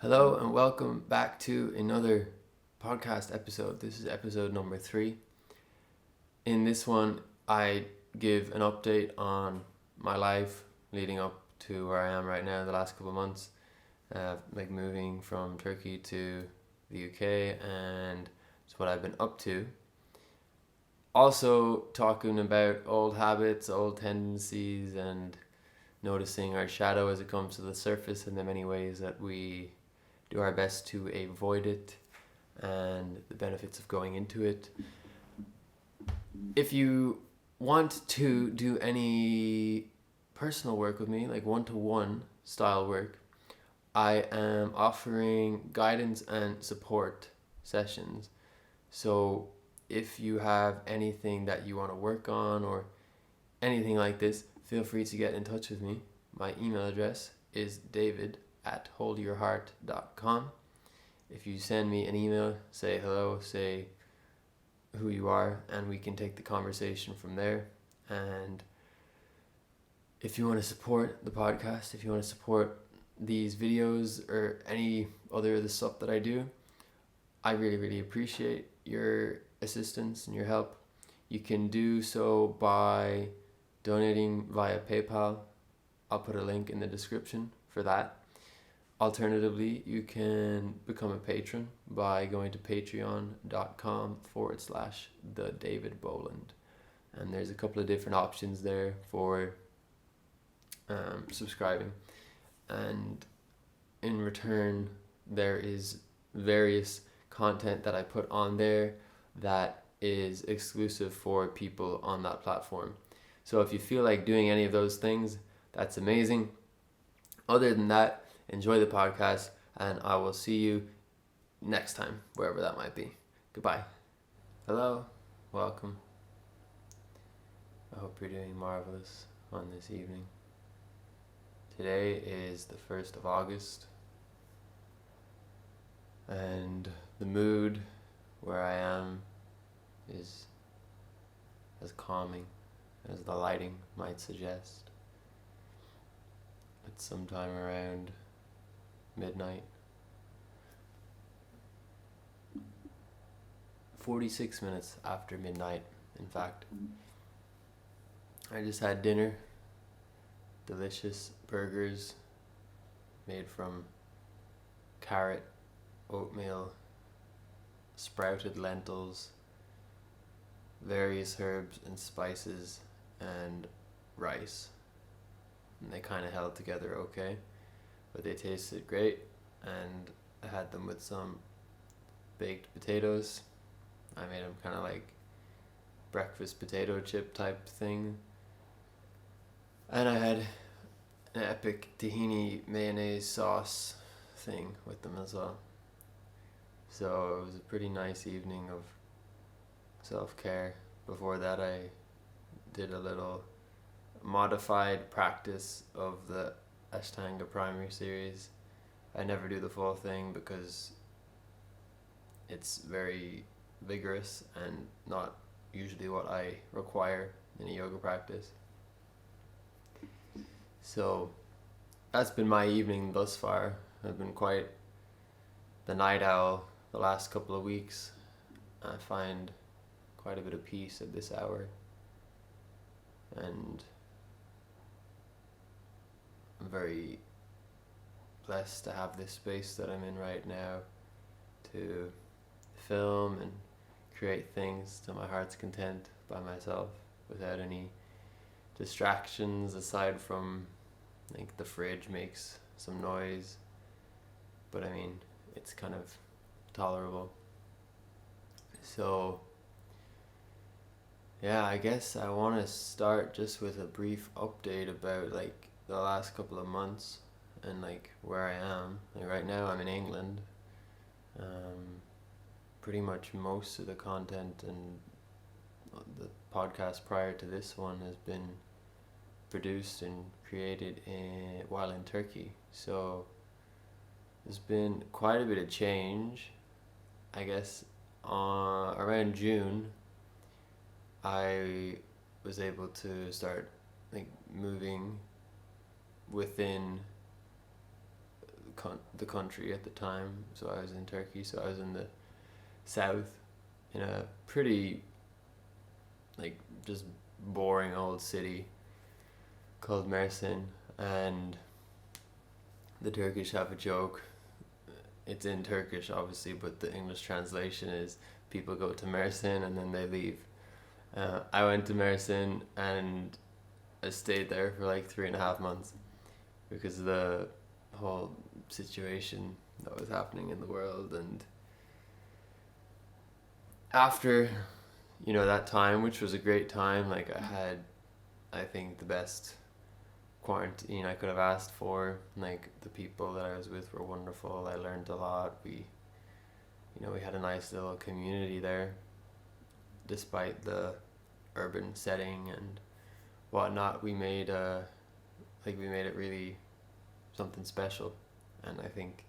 Hello and welcome back to another podcast episode. This is episode number 3. In this one, I give an update on my life leading up to where I am right now the last couple of months, like moving from Turkey to the UK, and it's what I've been up to. Also talking about old habits, old tendencies, and noticing our shadow as it comes to the surface and the many ways that we do our best to avoid it and the benefits of going into it. If you want to do any personal work with me, like one-to-one style work, I am offering guidance and support sessions. So if you have anything that you want to work on or anything like this, feel free to get in touch with me. My email address is david@holdyourheart.com. If you send me an email, say hello, say who you are, and we can take the conversation from there. And if you want to support the podcast, if you want to support these videos or any other of the stuff that I do, I really, really appreciate your assistance and your help. You can do so by donating via PayPal. I'll put a link in the description for that. Alternatively, you can become a patron by going to patreon.com/thedavidboland. And there's a couple of different options there for subscribing. And in return, there is various content that I put on there that is exclusive for people on that platform. So if you feel like doing any of those things, that's amazing. Other than that, enjoy the podcast, and I will see you next time, wherever that might be. Goodbye. Hello, welcome. I hope you're doing marvelous on this evening. Today is the 1st of August, and the mood where I am is as calming as the lighting might suggest. It's sometime around midnight. 46 minutes after midnight, in fact. I just had dinner. Delicious burgers made from carrot, oatmeal, sprouted lentils, various herbs and spices, and rice. And they kind of held together okay, but they tasted great. And I had them with some baked potatoes. I made them kind of like breakfast potato chip type thing. And I had an epic tahini mayonnaise sauce thing with them as well. So it was a pretty nice evening of self-care. Before that, I did a little modified practice of the Ashtanga primary series. I never do the full thing because it's very vigorous and not usually what I require in a yoga practice. So that's been my evening thus far. I've been quite the night owl the last couple of weeks. I find quite a bit of peace at this hour, and I'm very blessed to have this space that I'm in right now to film and create things to my heart's content by myself without any distractions aside from like the fridge makes some noise, but I mean it's kind of tolerable. So yeah, I guess I want to start just with a brief update about like the last couple of months and like where I am. Like right now I'm in England. Pretty much most of the content and the podcast prior to this one has been produced and created while in Turkey. So there's been quite a bit of change. I guess around June I was able to start like moving within the country at the time. So I was in Turkey, so I was in the south, in a pretty, like, just boring old city called Mersin. And the Turkish have a joke. It's in Turkish, obviously, but the English translation is people go to Mersin and then they leave. I went to Mersin and I stayed there for like 3.5 months because of the whole situation that was happening in the world. And after, that time, which was a great time, like, I had, I think, the best quarantine I could have asked for. Like, the people that I was with were wonderful. I learned a lot. We had a nice little community there, despite the urban setting and whatnot. We made it really something special, and I think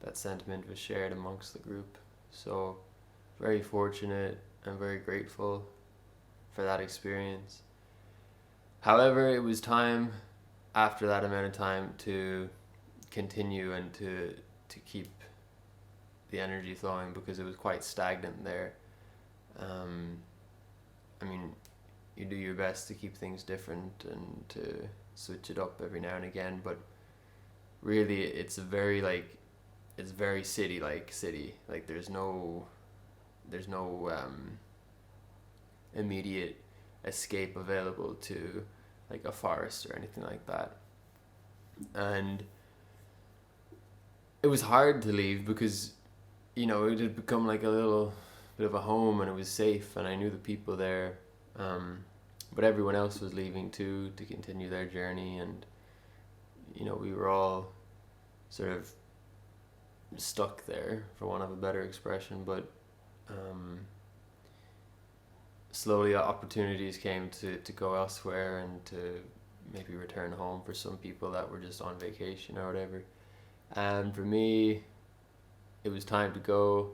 that sentiment was shared amongst the group. So very fortunate and very grateful for that experience. However, it was time after that amount of time to continue and to keep the energy flowing, because it was quite stagnant there. You do your best to keep things different and to switch it up every now and again, but really it's very city. Like, there's no immediate escape available to like a forest or anything like that. And it was hard to leave because it had become like a little bit of a home, and it was safe, and I knew the people there, but everyone else was leaving too to continue their journey. And we were all sort of stuck there, for want of a better expression. But slowly opportunities came to go elsewhere and to maybe return home for some people that were just on vacation or whatever. And for me, it was time to go.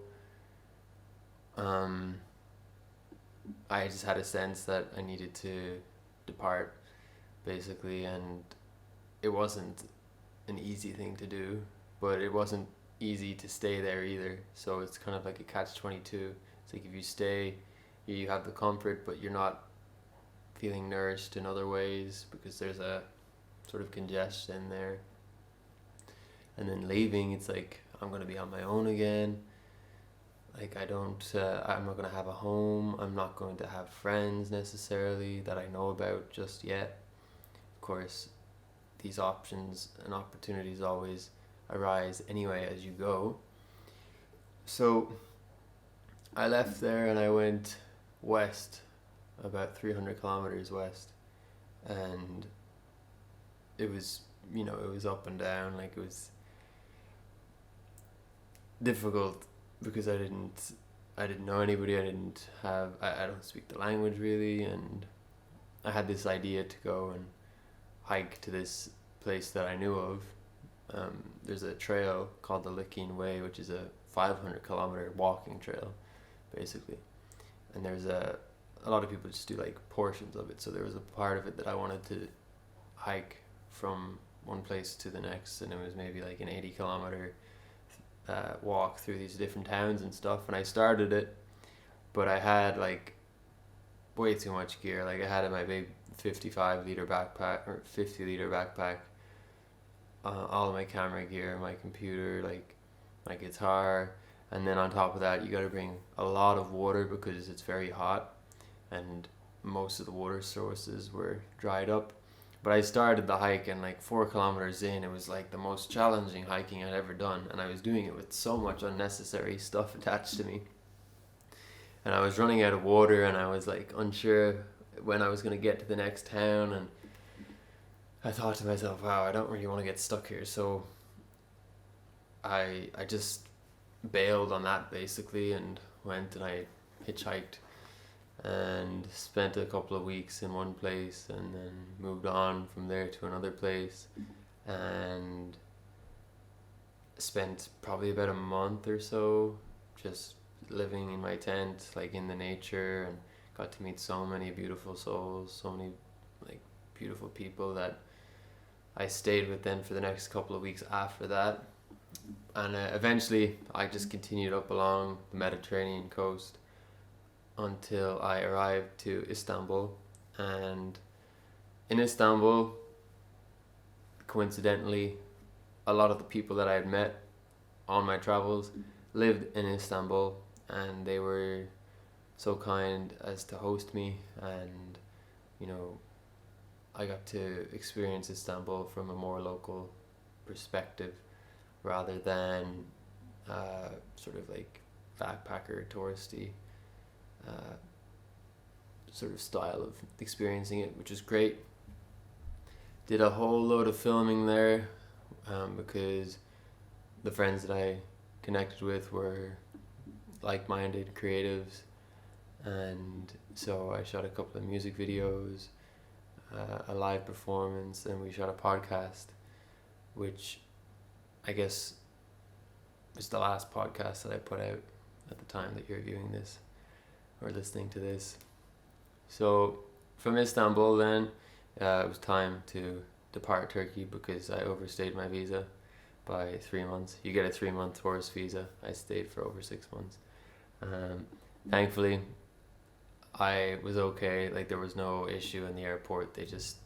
I just had a sense that I needed to depart, basically, and it wasn't an easy thing to do, but it wasn't easy to stay there either. So it's kind of like a catch-22. It's like, if you stay, you have the comfort, but you're not feeling nourished in other ways because there's a sort of congestion there. And then leaving, it's like, I'm going to be on my own again. Like, I'm not going to have a home. I'm not going to have friends necessarily that I know about just yet. Of course, these options and opportunities always arise anyway as you go. So I left there and I went west, about 300 kilometers west, and it was up and down. Like, it was difficult because I didn't know anybody. I don't speak the language really, and I had this idea to go and hike to this place that I knew of. There's a trail called the Licking Way, which is a 500 kilometer walking trail, basically. And there's a lot of people just do like portions of it. So there was a part of it that I wanted to hike from one place to the next, and it was maybe like an 80 kilometer walk through these different towns and stuff. And I started it, but I had like way too much gear. Like, I had my big 55-liter backpack or 50-liter backpack, all of my camera gear, my computer, like my guitar, and then on top of that you got to bring a lot of water because it's very hot and most of the water sources were dried up. But I started the hike, and like 4 kilometers in, it was like the most challenging hiking I'd ever done, and I was doing it with so much unnecessary stuff attached to me. And I was running out of water, and I was like unsure when I was going to get to the next town, and I thought to myself, wow, I don't really want to get stuck here. So I just bailed on that basically, and went and I hitchhiked and spent a couple of weeks in one place, and then moved on from there to another place, and spent probably about a month or so just living in my tent, like in the nature, and got to meet so many beautiful souls, so many like beautiful people that I stayed with then for the next couple of weeks after that. And eventually I just continued up along the Mediterranean coast until I arrived to Istanbul. And in Istanbul, coincidentally, a lot of the people that I had met on my travels lived in Istanbul, and they were so kind as to host me, and you know, I got to experience Istanbul from a more local perspective rather than sort of like backpacker touristy sort of style of experiencing it, which is great. Did a whole load of filming there because the friends that I connected with were like-minded creatives, and so I shot a couple of music videos, a live performance, and we shot a podcast, which I guess is the last podcast that I put out at the time that you're viewing this or listening to this. So from Istanbul then, it was time to depart Turkey because I overstayed my visa by 3 months. You get a 3-month tourist visa. I stayed for over 6 months. Thankfully, I was okay. Like, there was no issue in the airport. They just,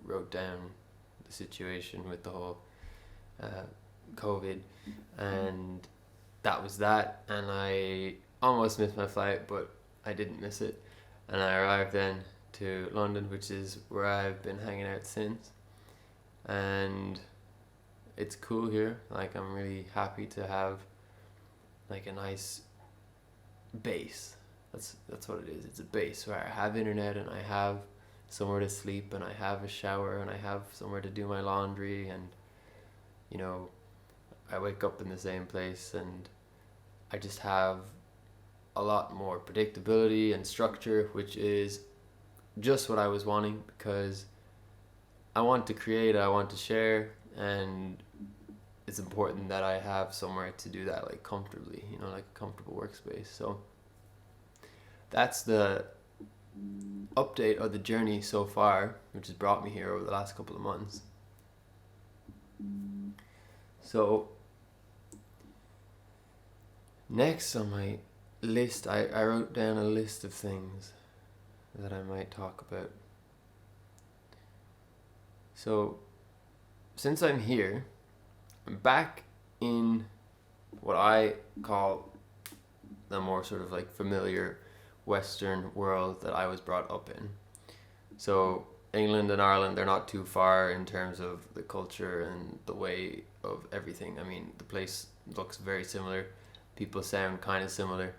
wrote down the situation with the whole COVID, and that was that. And I almost missed my flight, but I didn't miss it. And I arrived then to London, which is where I've been hanging out since. And it's cool here. Like, I'm really happy to have like a nice base. That's what it is. It's a base where I have internet, and I have somewhere to sleep, and I have a shower, and I have somewhere to do my laundry, and I wake up in the same place, and I just have a lot more predictability and structure, which is just what I was wanting, because I want to create, I want to share, and it's important that I have somewhere to do that, like, comfortably, like a comfortable workspace. So that's the update of the journey so far, which has brought me here over the last couple of months. So next on my list, I wrote down a list of things that I might talk about. So since I'm here, I'm back in what I call the more sort of like familiar Western world that I was brought up in. So England and Ireland, they're not too far in terms of the culture and the way of everything. I mean, the place looks very similar. People sound kind of similar.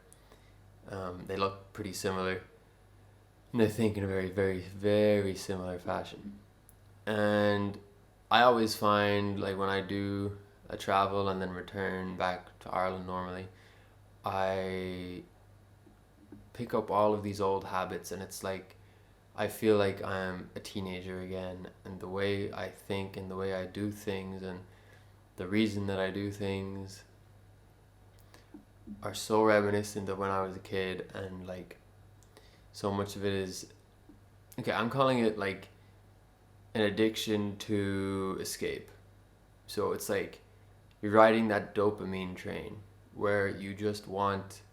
They look pretty similar. And they think in a very, very, very similar fashion. And I always find, like, when I do a travel and then return back to Ireland normally, I pick up all of these old habits, and it's like I feel like I'm a teenager again, and the way I think and the way I do things and the reason that I do things are so reminiscent of when I was a kid. And like, so much of it is, okay, I'm calling it like an addiction to escape. So it's like you're riding that dopamine train where you just want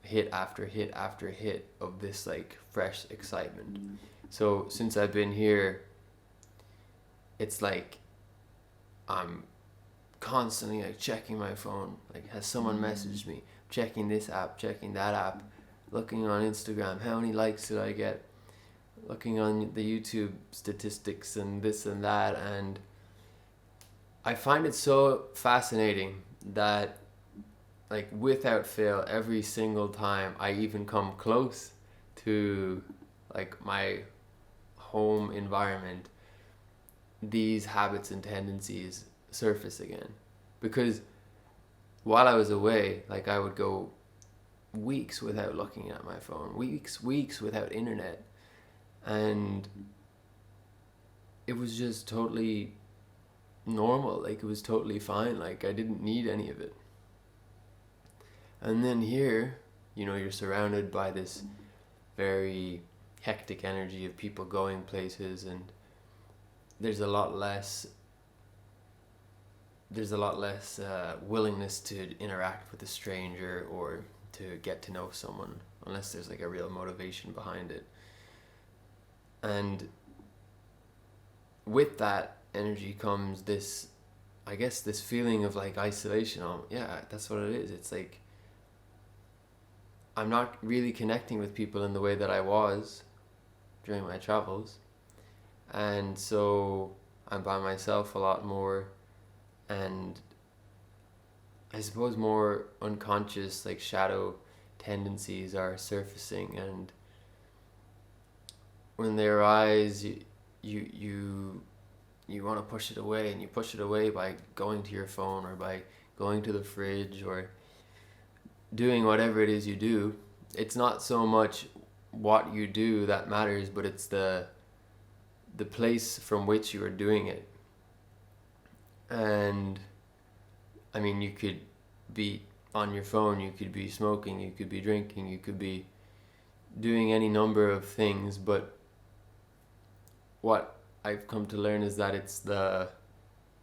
hit after hit after hit of this like fresh excitement. So since I've been here, it's like I'm constantly like checking my phone. Like, has someone messaged me? Checking this app, checking that app, looking on Instagram, how many likes did I get? Looking on the YouTube statistics and this and that. And I find it so fascinating that, like, without fail, every single time I even come close to like my home environment, these habits and tendencies surface again. Because while I was away, like, I would go weeks without looking at my phone, weeks without internet, and it was just totally normal. Like, it was totally fine. Like, I didn't need any of it. And then here, you're surrounded by this very hectic energy of people going places, and there's a lot less there's a lot less willingness to interact with a stranger or to get to know someone unless there's like a real motivation behind it. And with that energy comes this, I guess, this feeling of like isolation. Yeah, that's what it is. It's like I'm not really connecting with people in the way that I was during my travels. And so I'm by myself a lot more, and I suppose more unconscious like shadow tendencies are surfacing, and when they arise you want to push it away, and you push it away by going to your phone or by going to the fridge or doing whatever it is you do. It's not so much what you do that matters, but it's the place from which you are doing it. And I mean, you could be on your phone, you could be smoking, you could be drinking, you could be doing any number of things, but what I've come to learn is that it's the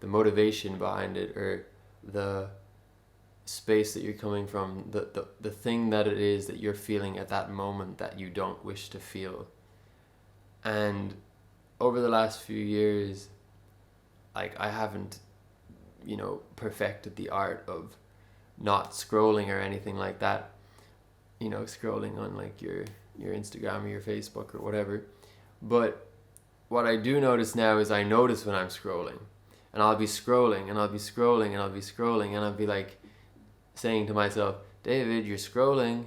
motivation behind it, or the space that you're coming from, the thing that it is that you're feeling at that moment that you don't wish to feel. And over the last few years, like, I haven't, perfected the art of not scrolling or anything like that, scrolling on like your Instagram or your Facebook or whatever. But what I do notice now is I notice when I'm scrolling, and I'll be scrolling and I'll be scrolling and I'll be scrolling, and I'll be like saying to myself, David, you're scrolling,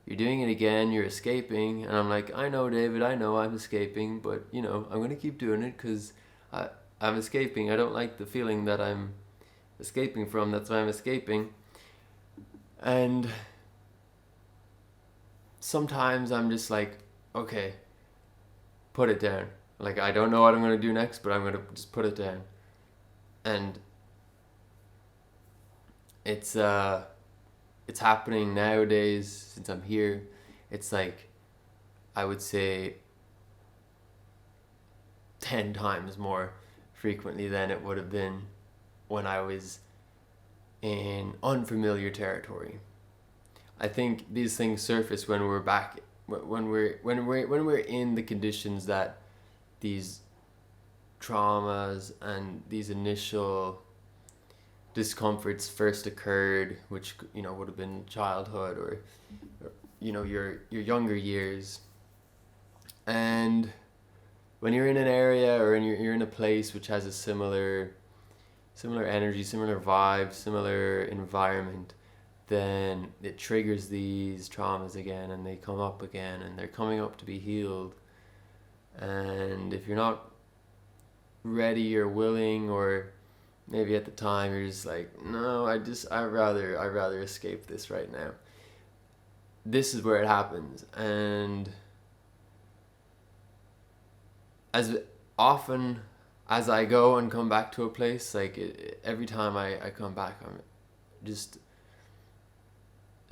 you're doing it again, you're escaping. And I'm like, I know, David, I know I'm escaping, but I'm going to keep doing it because I'm escaping. I don't like the feeling that I'm escaping from. That's why I'm escaping. And sometimes I'm just like, okay, put it down. Like, I don't know what I'm going to do next, but I'm going to just put it down. And it's happening nowadays since I'm here. It's like, I would say 10 times more frequently than it would have been when I was in unfamiliar territory. I think these things surface when we're back, when we're in the conditions that these traumas and these initial discomforts first occurred, which would have been childhood or your younger years. And when you're in an area or you're in a place which has a similar energy, similar vibe, similar environment, then it triggers these traumas again, and they come up again, and they're coming up to be healed. And if you're not ready or willing, or maybe at the time you're just like, no, I'd rather escape this right now, this is where it happens. And as often as I go and come back to a place, like every time I come back, I'm just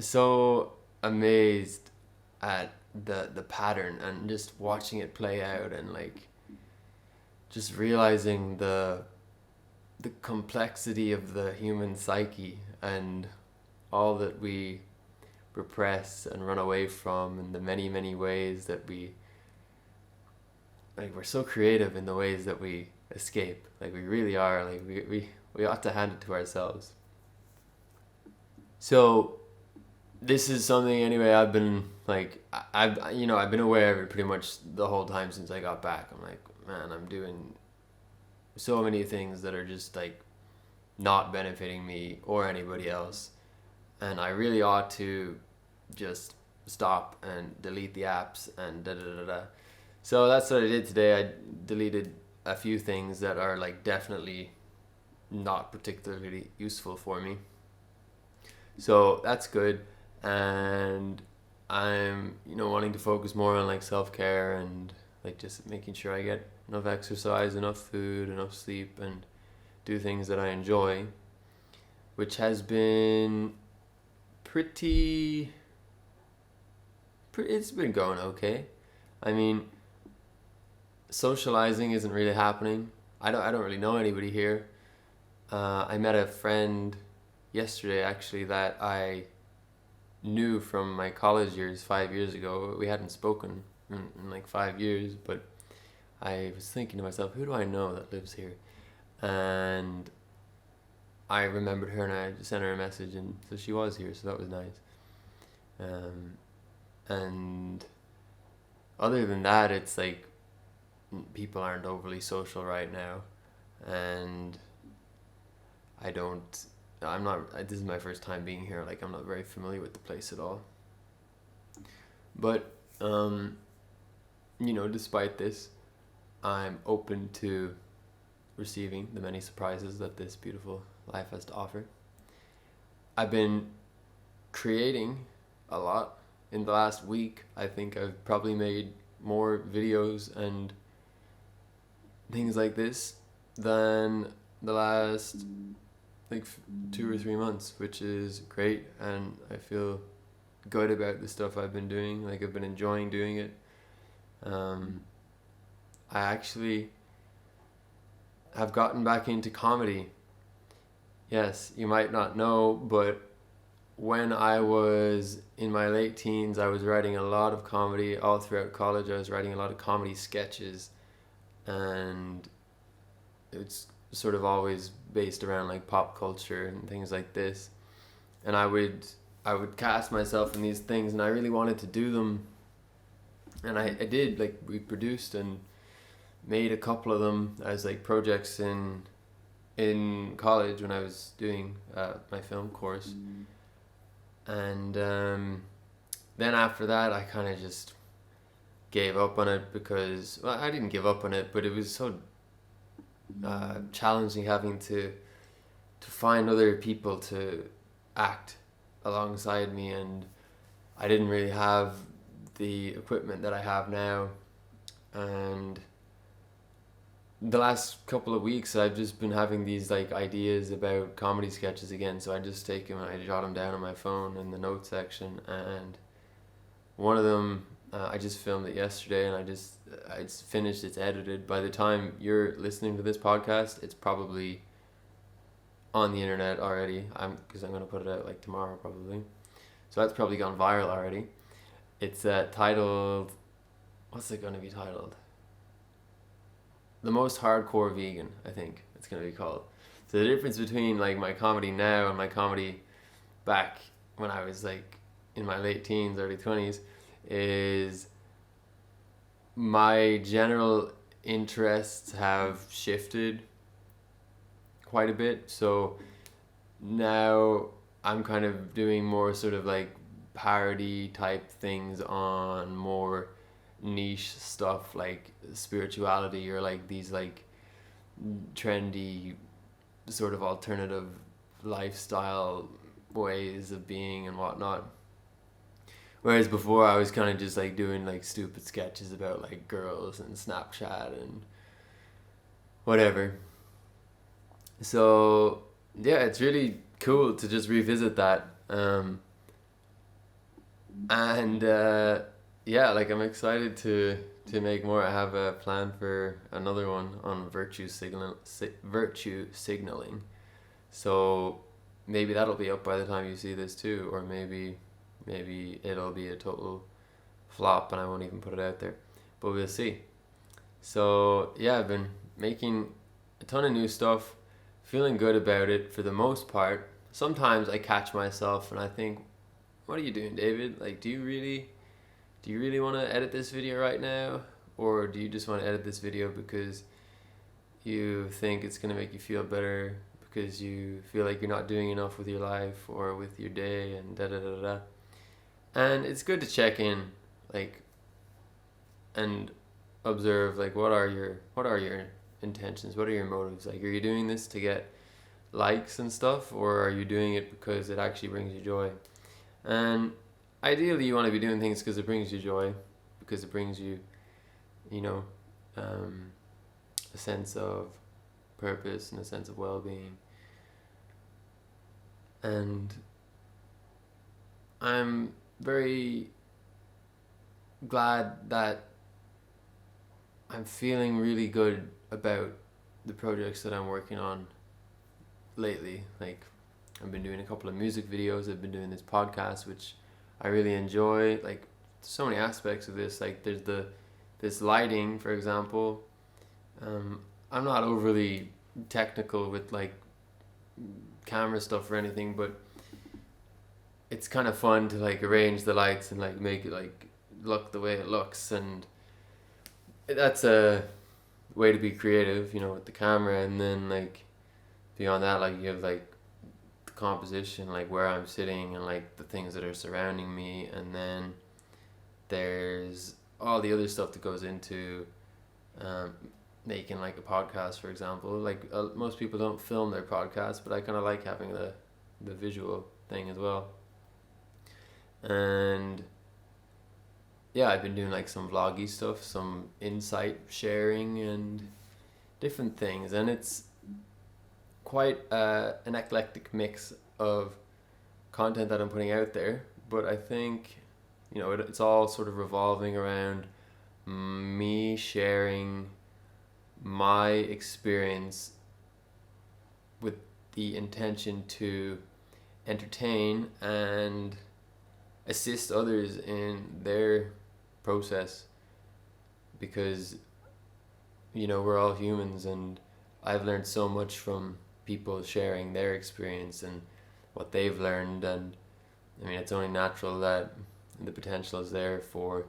so amazed at the pattern, and just watching it play out, and like just realizing the complexity of the human psyche and all that we repress and run away from, and the many ways that we're so creative in the ways that we escape. Like, we really are. Like, we ought to hand it to ourselves. So this is something, anyway, I've been been aware of it pretty much the whole time since I got back. I'm like, man, I'm doing so many things that are just like not benefiting me or anybody else, and I really ought to just stop and delete the apps and da. So that's what I did today. I deleted a few things that are like definitely not particularly useful for me. So that's good. And I'm, wanting to focus more on like self-care and like just making sure I get enough exercise, enough food, enough sleep, and do things that I enjoy, which has been it's been going okay. I mean, socializing isn't really happening. I don't really know anybody here. I met a friend yesterday actually that I knew from my college years 5 years ago. We hadn't spoken in like 5 years, but I was thinking to myself, who do I know that lives here? And I remembered her and I just sent her a message, and so she was here, so that was nice. And other than that, it's like people aren't overly social right now, and I'm not, this is my first time being here, like I'm not very familiar with the place at all. But, despite this, I'm open to receiving the many surprises that this beautiful life has to offer. I've been creating a lot in the last week. I think I've probably made more videos and things like this than the last like 2 or 3 months, which is great, and I feel good about the stuff I've been doing. Like, I've been enjoying doing it. I actually have gotten back into comedy. Yes, you might not know, but when I was in my late teens, I was writing a lot of comedy. All throughout college, I was writing a lot of comedy sketches, and it's sort of always based around like pop culture and things like this. And I would cast myself in these things, and I really wanted to do them, and I did. Like, we produced and made a couple of them as like projects in college when I was doing my film course. And then after that, I kind of just gave up on it because, well, I didn't give up on it, but it was so challenging having to find other people to act alongside me, and I didn't really have the equipment that I have now. And the last couple of weeks, I've just been having these like ideas about comedy sketches again, so I just take them and I jot them down on my phone in the notes section. And one of them, I just filmed it yesterday, and it's finished, it's edited. By the time you're listening to this podcast, it's probably on the internet already. Because I'm gonna put it out like tomorrow probably, so that's probably gone viral already. It's titled, what's it gonna be titled? The Most Hardcore Vegan, I think it's gonna be called. So the difference between like my comedy now and my comedy back when I was like in my late teens, early 20s, is my general interests have shifted quite a bit. So now I'm kind of doing more sort of like parody type things on more niche stuff like spirituality, or like these like trendy sort of alternative lifestyle ways of being and whatnot. Whereas before I was kind of just like doing like stupid sketches about like girls and Snapchat and whatever. So yeah, it's really cool to just revisit that. And yeah, like I'm excited to make more. I have a plan for another one on virtue signaling. So maybe that'll be up by the time you see this too, or maybe it'll be a total flop and I won't even put it out there. But we'll see. So yeah, I've been making a ton of new stuff, feeling good about it for the most part. Sometimes I catch myself and I think, what are you doing, David? Like, do you really want to edit this video right now? Or do you just want to edit this video because you think it's going to make you feel better, because you feel like you're not doing enough with your life or with your day, and da da da da. And it's good to check in, like, and observe, like, what are your intentions? What are your motives? Like, are you doing this to get likes and stuff, or are you doing it because it actually brings you joy? And ideally, you want to be doing things because it brings you joy, because it brings you, a sense of purpose and a sense of well-being. And I'm very glad that I'm feeling really good about the projects that I'm working on lately. Like, I've been doing a couple of music videos. I've been doing this podcast, which I really enjoy. Like, so many aspects of this. Like, there's this lighting, for example. I'm not overly technical with like camera stuff or anything, but it's kind of fun to like arrange the lights and like make it like look the way it looks, and that's a way to be creative, with the camera. And then like beyond that, like you have like the composition, like where I'm sitting and like the things that are surrounding me, and then there's all the other stuff that goes into making like a podcast, for example. Like most people don't film their podcast, but I kind of like having the visual thing as well. And yeah, I've been doing like some vloggy stuff, some insight sharing and different things, and it's quite an eclectic mix of content that I'm putting out there. But I think it's all sort of revolving around me sharing my experience with the intention to entertain and assist others in their process, because we're all humans, and I've learned so much from people sharing their experience and what they've learned. And I mean, it's only natural that the potential is there for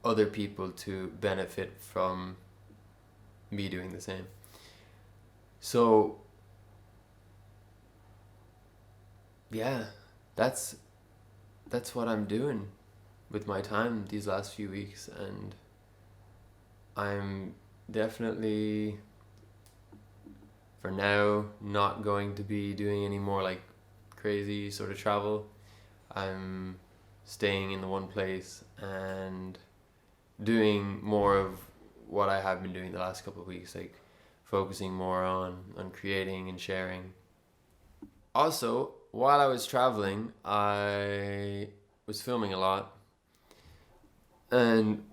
other people to benefit from me doing the same. So yeah, that's what I'm doing with my time these last few weeks. And I'm definitely, for now, not going to be doing any more like crazy sort of travel. I'm staying in the one place and doing more of what I have been doing the last couple of weeks, like focusing more on creating and sharing. Also, while I was traveling, I was filming a lot, and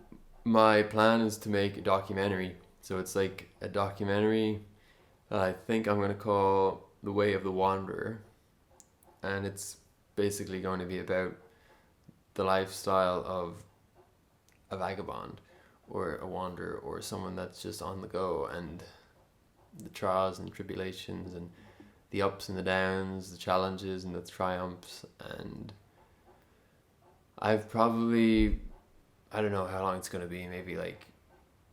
my plan is to make a documentary. So it's like a documentary that I think I'm going to call The Way of the Wanderer, and it's basically going to be about the lifestyle of a vagabond or a wanderer or someone that's just on the go, and the trials and tribulations and the ups and the downs, the challenges and the triumphs. And I've probably, I don't know how long it's going to be, maybe like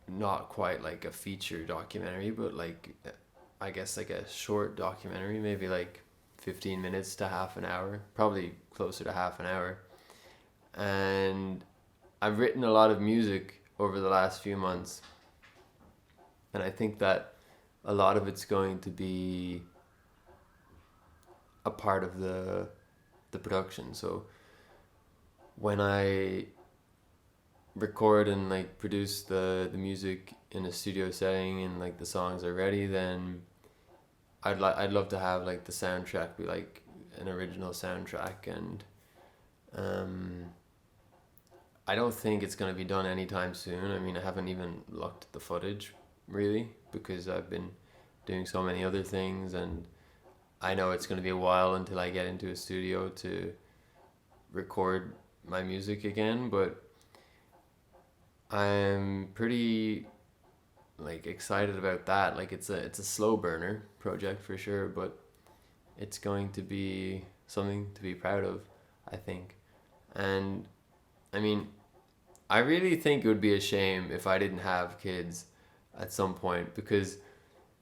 not quite like a feature documentary, but like I guess like a short documentary, maybe like 15 minutes to half an hour, probably closer to half an hour. And I've written a lot of music over the last few months, and I think that a lot of it's going to be a part of the production. So when I record and like produce the music in a studio setting and like the songs are ready, then I'd love to have like the soundtrack be like an original soundtrack. And I don't think it's going to be done anytime soon. I mean, I haven't even looked at the footage really, because I've been doing so many other things, and I know it's going to be a while until I get into a studio to record my music again. But I'm pretty like excited about that. Like it's a slow burner project for sure, but it's going to be something to be proud of, I think. And I mean, I really think it would be a shame if I didn't have kids at some point, because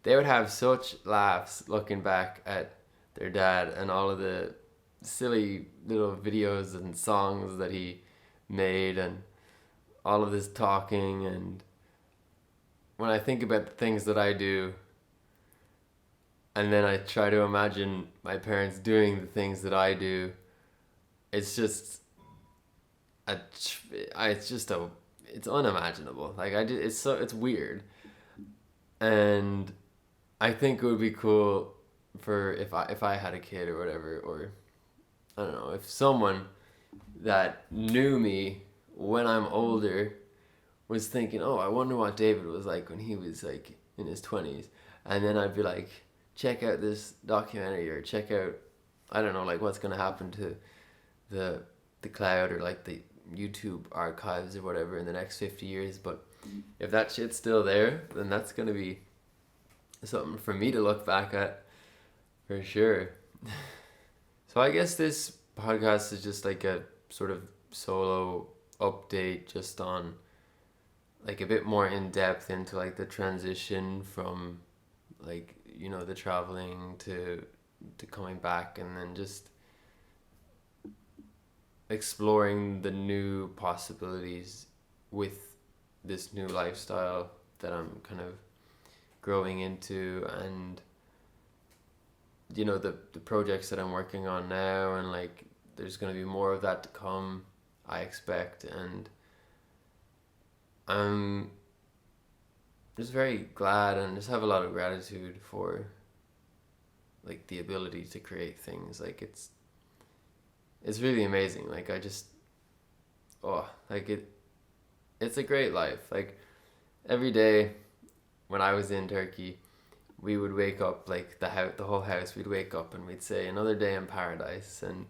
they would have such laughs looking back at their dad and all of the silly little videos and songs that he made and all of this talking. And when I think about the things that I do, and then I try to imagine my parents doing the things that I do, it's just it's unimaginable. Like it's weird. And I think it would be cool for if I had a kid or whatever, or I don't know, if someone that knew me when I'm older was thinking, oh, I wonder what David was like when he was like in his 20s. And then I'd be like check out this documentary, or check out, I don't know, like what's gonna happen to the cloud, or like the YouTube archives or whatever in the next 50 years. But if that shit's still there, then that's gonna be something for me to look back at for sure. So I guess this podcast is just like a sort of solo update, just on like a bit more in depth into like the transition from like, you know, the traveling to coming back, and then just exploring the new possibilities with this new lifestyle that I'm kind of growing into, and you know, the projects that I'm working on now, and like there's going to be more of that to come, I expect. And I'm just very glad and just have a lot of gratitude for like the ability to create things. Like it's really amazing. Like I just, like it's a great life. Like every day when I was in Turkey, we would wake up, like the whole house, we'd wake up and we'd say another day in paradise. And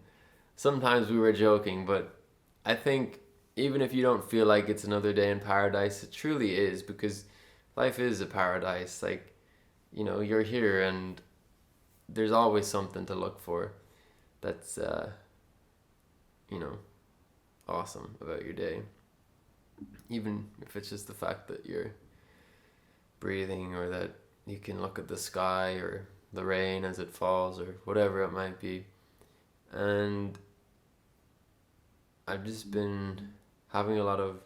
sometimes we were joking, but I think even if you don't feel like it's another day in paradise, it truly is, because life is a paradise. Like, you know, you're here and there's always something to look for that's you know, awesome about your day, even if it's just the fact that you're breathing, or that you can look at the sky or the rain as it falls, or whatever it might be. And I've just been having a lot of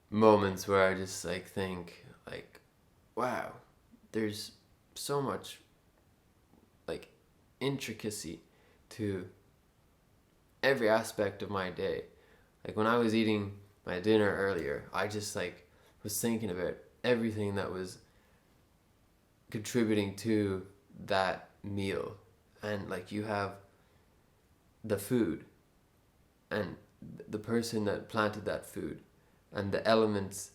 moments where I just like think like, wow, there's so much like intricacy to every aspect of my day. Like when I was eating my dinner earlier, I just like was thinking about everything that was contributing to that meal. And like you have the food, and the person that planted that food, and the elements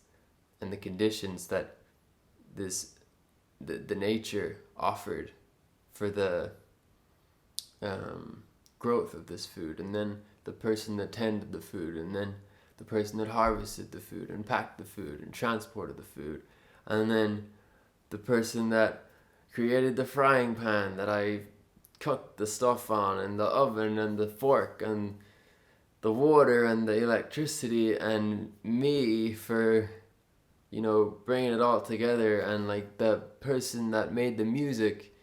and the conditions that the nature offered for the growth of this food, and then the person that tended the food, and then the person that harvested the food and packed the food and transported the food, and then the person that created the frying pan that I cooked the stuff on, and the oven and the fork and the water and the electricity, and me for, you know, bringing it all together, and like the person that made the music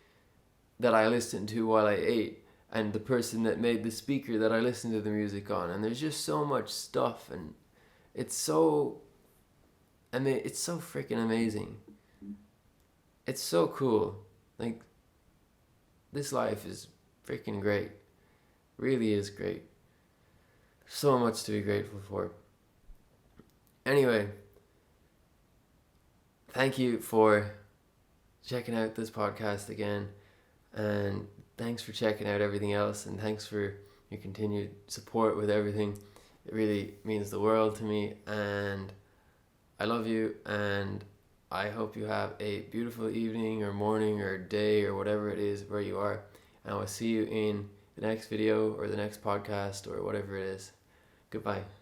that I listened to while I ate, and the person that made the speaker that I listened to the music on. And there's just so much stuff, and it's so, I mean, it's so freaking amazing. It's so cool. Like, this life is freaking great. Really is great. So much to be grateful for. Anyway, thank you for checking out this podcast again, and thanks for checking out everything else, and thanks for your continued support with everything. It really means the world to me, and I love you, and I hope you have a beautiful evening or morning or day or whatever it is where you are, and I will see you in the next video or the next podcast or whatever it is. Goodbye.